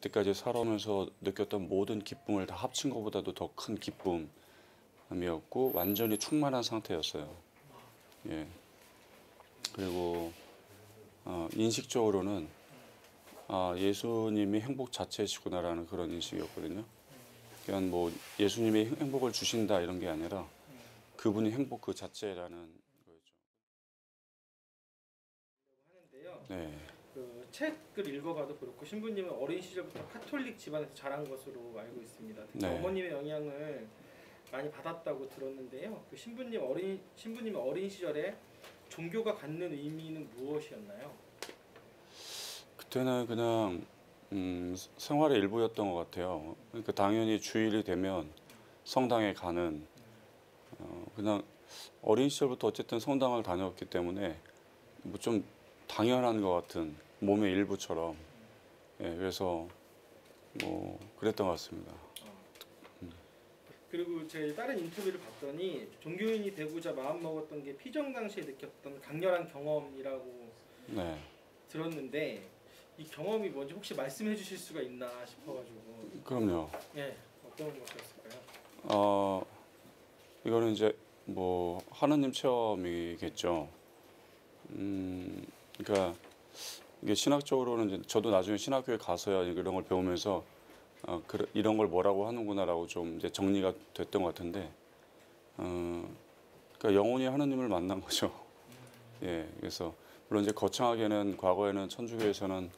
그때까지 살아오면서 느꼈던 모든 기쁨을 다 합친 것보다도 더 큰 기쁨이었고 완전히 충만한 상태였어요. 예. 그리고 인식적으로는 예수님이 행복 자체시구나라는 그런 인식이었거든요. 그러니까 뭐 예수님이 행복을 주신다 이런 게 아니라 그분이 행복 그 자체라는 거였죠. 하는데요. 네. 그 책을 읽어봐도 그렇고 신부님은 어린 시절부터 카톨릭 집안에서 자란 것으로 알고 있습니다. 특히 네. 어머님의 영향을 많이 받았다고 들었는데요. 그 신부님의 어린 시절에 종교가 갖는 의미는 무엇이었나요? 그때는 그냥 생활의 일부였던 것 같아요. 그러니까 당연히 주일이 되면 성당에 가는 그냥 어린 시절부터 어쨌든 성당을 다녔기 때문에 뭐 좀 당연한 것 같은 몸의 일부처럼 그래서 뭐 그랬던 것 같습니다. 그리고 제 다른 인터뷰를 봤더니 종교인이 되고자 마음먹었던 게 피정 당시에 느꼈던 강렬한 경험이라고 네. 들었는데 이 경험이 뭔지 혹시 말씀해 주실 수가 있나 싶어가지고. 그럼요. 네, 어떤 것이었을까요? 이거는 이제 뭐 하느님 체험이겠죠. 그러니까 이게 신학적으로는 이제 저도 나중에 신학교에 가서야 이런 걸 배우면서 이런 걸 뭐라고 하는구나라고 좀 이제 정리가 됐던 것 같은데, 그러니까 영혼이 하느님을 만난 거죠. 예, 그래서 물론 이제 거창하게는 과거에는 천주교에서는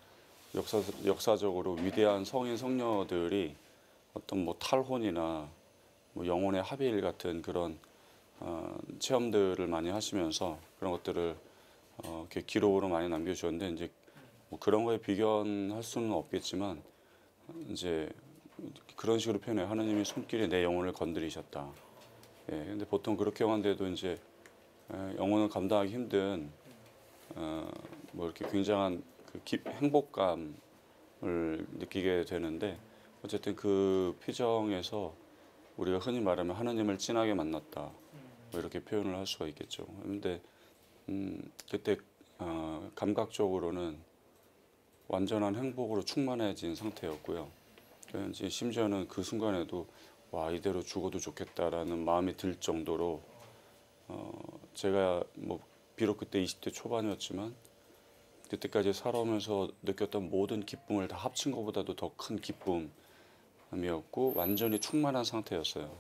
역사적으로 위대한 성인 성녀들이 어떤 뭐 탈혼이나 뭐 영혼의 합일 같은 그런 체험들을 많이 하시면서 그런 것들을 이렇게 기록으로 많이 남겨주셨는데 이제 뭐 그런 거에 비견할 수는 없겠지만 이제 그런 식으로 표현해요. 하느님이 손길이 내 영혼을 건드리셨다. 예, 근데 보통 그렇게 하는데도 이제 영혼을 감당하기 힘든 뭐 이렇게 굉장한 그 행복감을 느끼게 되는데 어쨌든 그 피정에서 우리가 흔히 말하면 하느님을 진하게 만났다. 뭐 이렇게 표현을 할 수가 있겠죠. 근데 그때 감각적으로는 완전한 행복으로 충만해진 상태였고요. 이제 심지어는 그 순간에도 와 이대로 죽어도 좋겠다라는 마음이 들 정도로 제가 뭐 비록 그때 20대 초반이었지만 그때까지 살아오면서 느꼈던 모든 기쁨을 다 합친 것보다도 더 큰 기쁨이었고 완전히 충만한 상태였어요.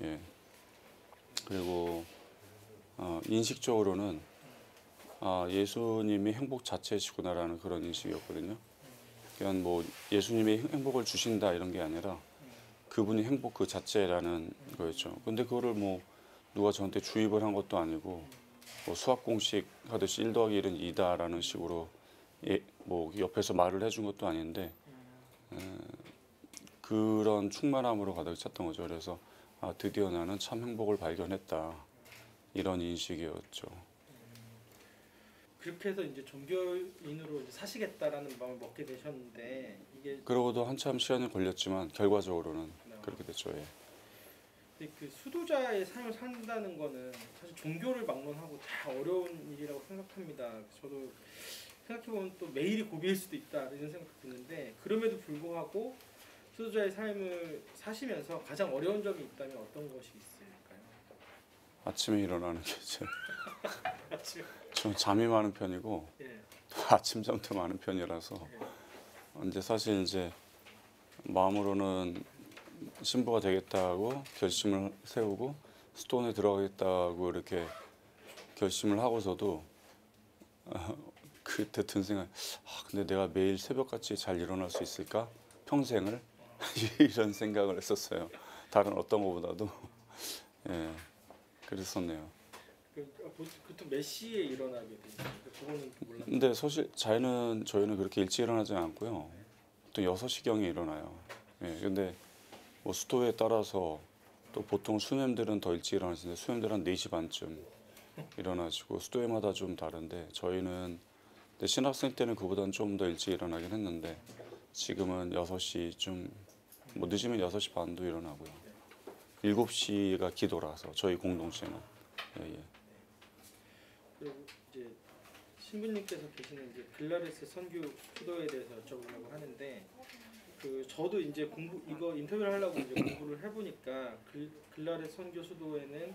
예. 그리고 인식적으로는 예수님이 행복 자체시구나라는 그런 인식이었거든요. 그러니까 뭐 예수님이 행복을 주신다 이런 게 아니라 그분이 행복 그 자체라는 거였죠. 근데 그거를 뭐 누가 저한테 주입을 한 것도 아니고 뭐 수학 공식 하듯이 1 더하기 1은 2다라는 식으로 뭐 옆에서 말을 해준 것도 아닌데 그런 충만함으로 가득 찼던 거죠. 그래서 드디어 나는 참 행복을 발견했다 이런 인식이었죠. 그렇게 해서 이제 종교인으로 이제 사시겠다라는 마음을 먹게 되셨는데 이게 그러고도 한참 시간이 걸렸지만 결과적으로는 그렇게 됐죠. 예. 근데 그 수도자의 삶을 산다는 거는 사실 종교를 막론하고 다 어려운 일이라고 생각합니다. 저도 생각해보면 또 매일이 고비일 수도 있다 이런 생각이 드는데 그럼에도 불구하고 수도자의 삶을 사시면서 가장 어려운 점이 있다면 어떤 것이 있을까요? 아침에 일어나는 게 제일 아침. 좀 잠이 많은 편이고 예. 아침잠도 많은 편이라서 이제 사실 이제 마음으로는 신부가 되겠다고 결심을 세우고 스톤에 들어가겠다고 이렇게 결심을 하고서도 그때 든 생각, 근데 내가 매일 새벽같이 잘 일어날 수 있을까? 평생을? 이런 생각을 했었어요. 다른 어떤 것보다도. 예, 그랬었네요. 보통 몇 시에 일어나게 되나요? 그거는 몰랐는데. 근데 사실 저희는 그렇게 일찍 일어나지 않고요. 보통 6시경에 일어나요. 예, 근데 뭐 수도에 따라서 또 보통 수녀님들은 더 일찍 일어나시는데 수녀님들은 한 4시 반쯤 일어나시고 수도회마다 좀 다른데 저희는 근데 신학생 때는 그보다는 좀 더 일찍 일어나긴 했는데 지금은 6시쯤 뭐 늦으면 6시 반도 일어나고요. 7시가 기도라서 저희 공동체는 예, 예. 그리고 이제 신부님께서 계시는 이제 글라레스 선교 수도에 대해서 여쭤보려고 하는데 저도 이제 이거 인터뷰를 하려고 이제 공부를 해보니까 글라레스 선교 수도에는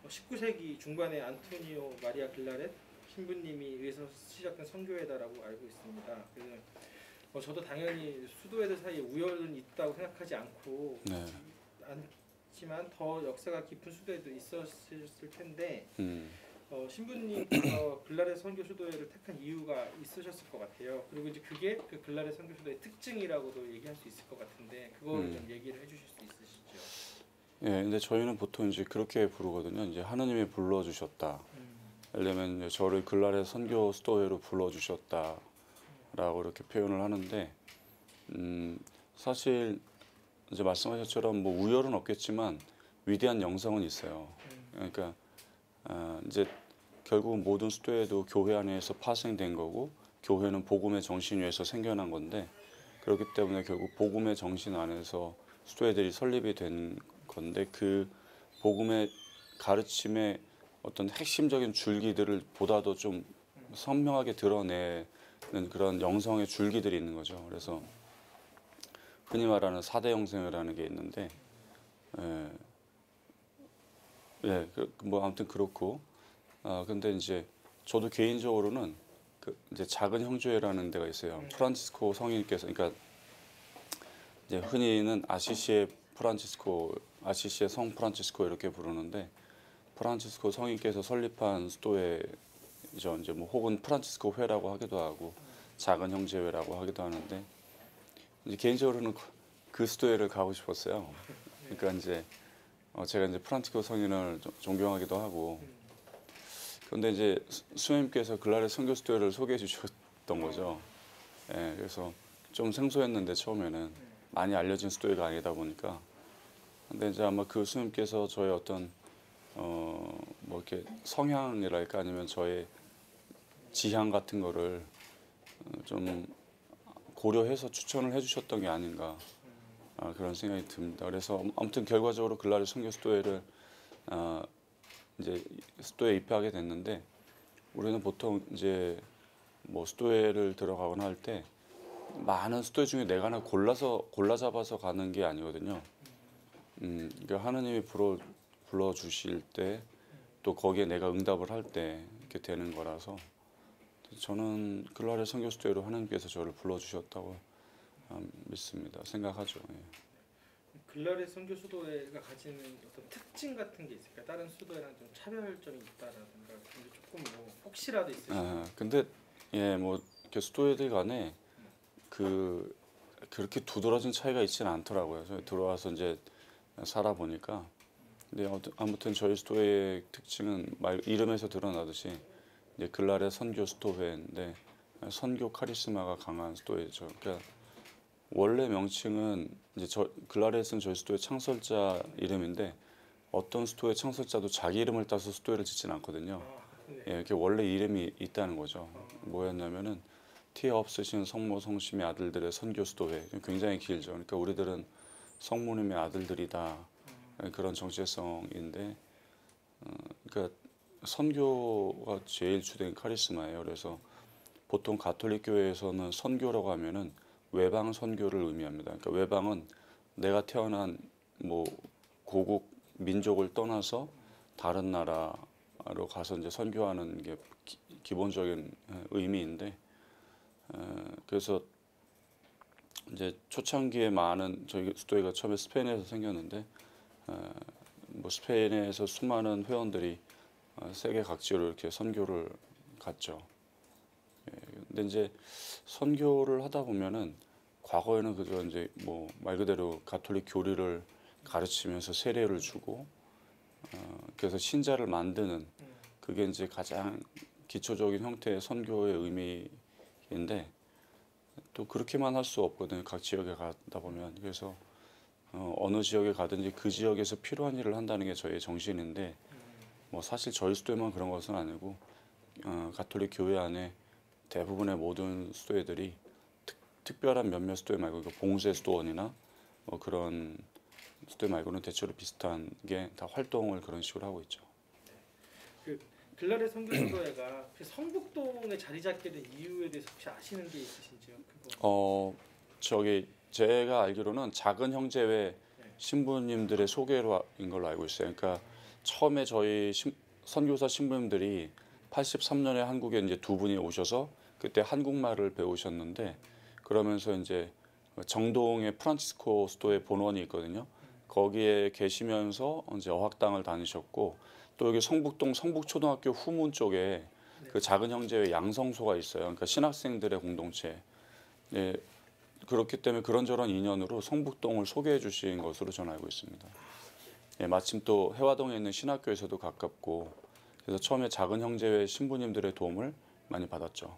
19세기 중반에 안토니오 마리아 글라렛 신부님이 의해서 시작된 선교회다라고 알고 있습니다. 그래서 저도 당연히 수도회들 사이에 우열은 있다고 생각하지 않고 네. 않지만 더 역사가 깊은 수도회도 있었을 텐데 신부님께서 글라렛 선교 수도회를 택한 이유가 있으셨을 것 같아요. 그리고 이제 그게 그 글라렛 선교 수도의 특징이라고도 얘기할 수 있을 것 같은데 그거를 좀 얘기를 해주실 수 있으시죠? 예, 근데 저희는 보통 이제 그렇게 부르거든요. 이제 하느님이 불러주셨다. 왜냐면 이제 저를 글라렛 선교 수도회로 불러주셨다라고 이렇게 표현을 하는데, 사실 이제 말씀하셨처럼 뭐 우열은 없겠지만 위대한 영성은 있어요. 그러니까 이제 결국은 모든 수도회도 교회 안에서 파생된 거고, 교회는 복음의 정신 위에서 생겨난 건데, 그렇기 때문에 결국 복음의 정신 안에서 수도회들이 설립이 된 건데, 그 복음의 가르침의 어떤 핵심적인 줄기들을 보다 더 좀 선명하게 드러내는 그런 영성의 줄기들이 있는 거죠. 그래서 흔히 말하는 4대 영성이라는 게 있는데, 뭐 아무튼 그렇고, 근데 이제 저도 개인적으로는 이제 작은 형제회라는 데가 있어요. 프란치스코 성인께서, 그러니까 이제 흔히는 아시시의 성 프란치스코 이렇게 부르는데, 프란치스코 성인께서 설립한 수도회죠. 이제 뭐 혹은 프란치스코 회라고 하기도 하고 작은 형제회라고 하기도 하는데, 이제 개인적으로는 그 수도회를 가고 싶었어요. 그러니까 이제 제가 이제 프란치스코 성인을 존경하기도 하고, 그런데 이제 수님께서 글라렛 선교 수도회를 소개해 주셨던 거죠. 예, 그래서 좀 생소했는데 처음에는 많이 알려진 수도회가 아니다 보니까. 근데 이제 아마 그 수님께서 저의 어떤 뭐 이렇게 성향이랄까 아니면 저의 지향 같은 거를 좀 고려해서 추천을 해주셨던 게 아닌가 그런 생각이 듭니다. 그래서 아무튼 결과적으로 글라렛 선교 수도회를 이제 수도에 입회하게 됐는데, 우리는 보통 이제 뭐 수도회를 들어가거나 할 때 많은 수도회 중에 내가 하나 골라 잡아서 가는 게 아니거든요. 그러니까 하느님이 불러 주실 때 또 거기에 내가 응답을 할 때 이렇게 되는 거라서, 저는 글라렛 선교 수도회로 하느님께서 저를 불러 주셨다고 믿습니다. 생각하죠. 예. 글라렛 선교 수도회가 가지는 어떤 특징 같은 게 있을까요? 다른 수도회랑 좀 차별점이 있다라든가 그런 게 조금 뭐 혹시라도 있으실까요? 근데 예, 뭐 이렇게 수도회들 간에 그렇게 두드러진 차이가 있지는 않더라고요. 저희 들어와서 이제 살아 보니까. 근데 아무튼 저희 수도회의 특징은 이름에서 드러나듯이 이제 글라렛 선교 수도회인데, 선교 카리스마가 강한 수도회죠. 그러니까 원래 명칭은 이제 글라렛은 저희 수도회 창설자 이름인데, 어떤 수도회 창설자도 자기 이름을 따서 수도회를 짓진 않거든요. 예, 이렇게 원래 이름이 있다는 거죠. 뭐였냐면은 티에 없으신 성모 성심의 아들들의 선교 수도회. 굉장히 길죠. 그러니까 우리들은 성모님의 아들들이다. 그런 정체성인데, 그러니까 선교가 제일 주된 카리스마예요. 그래서 보통 가톨릭 교회에서는 선교라고 하면은 외방 선교를 의미합니다. 그러니까 외방은 내가 태어난 뭐 고국 민족을 떠나서 다른 나라로 가서 이제 선교하는 게 기본적인 의미인데, 그래서 이제 초창기에 많은 저희 수도회가 처음에 스페인에서 생겼는데, 뭐 스페인에서 수많은 회원들이 세계 각지로 이렇게 선교를 갔죠. 예, 근데 이제 선교를 하다 보면은 과거에는 그저 이제 뭐 말 그대로 가톨릭 교리를 가르치면서 세례를 주고, 그래서 신자를 만드는, 그게 이제 가장 기초적인 형태의 선교의 의미인데, 또 그렇게만 할 수 없거든요. 각 지역에 가다 보면. 그래서 어느 지역에 가든지 그 지역에서 필요한 일을 한다는 게 저희의 정신인데, 뭐 사실 저희 수도에만 그런 것은 아니고 가톨릭 교회 안에 대부분의 모든 수도회들이 특별한 몇몇 수도회 말고, 그 봉쇄 수도원이나 뭐 그런 수도회 말고는 대체로 비슷한 게 다 활동을 그런 식으로 하고 있죠. 그 글라레 선교사도회가 성북동에 자리 잡게 된 이유에 대해서 혹시 아시는 게 있으신지요? 저기 제가 알기로는 작은 형제회 신부님들의 소개로인 걸로 알고 있어요. 그러니까 처음에 저희 선교사 신부님들이 83년에 한국에 이제 두 분이 오셔서 그때 한국말을 배우셨는데 그러면서 이제 정동에 프란치스코 수도에 본원이 있거든요. 거기에 계시면서 이제 어학당을 다니셨고 또 여기 성북동 성북초등학교 후문 쪽에 그 작은 형제회 양성소가 있어요. 그러니까 신학생들의 공동체. 예, 그렇기 때문에 그런저런 인연으로 성북동을 소개해 주신 것으로 저는 알고 있습니다. 예, 마침 또 해화동에 있는 신학교에서도 가깝고 그래서 처음에 작은 형제회 신부님들의 도움을 많이 받았죠.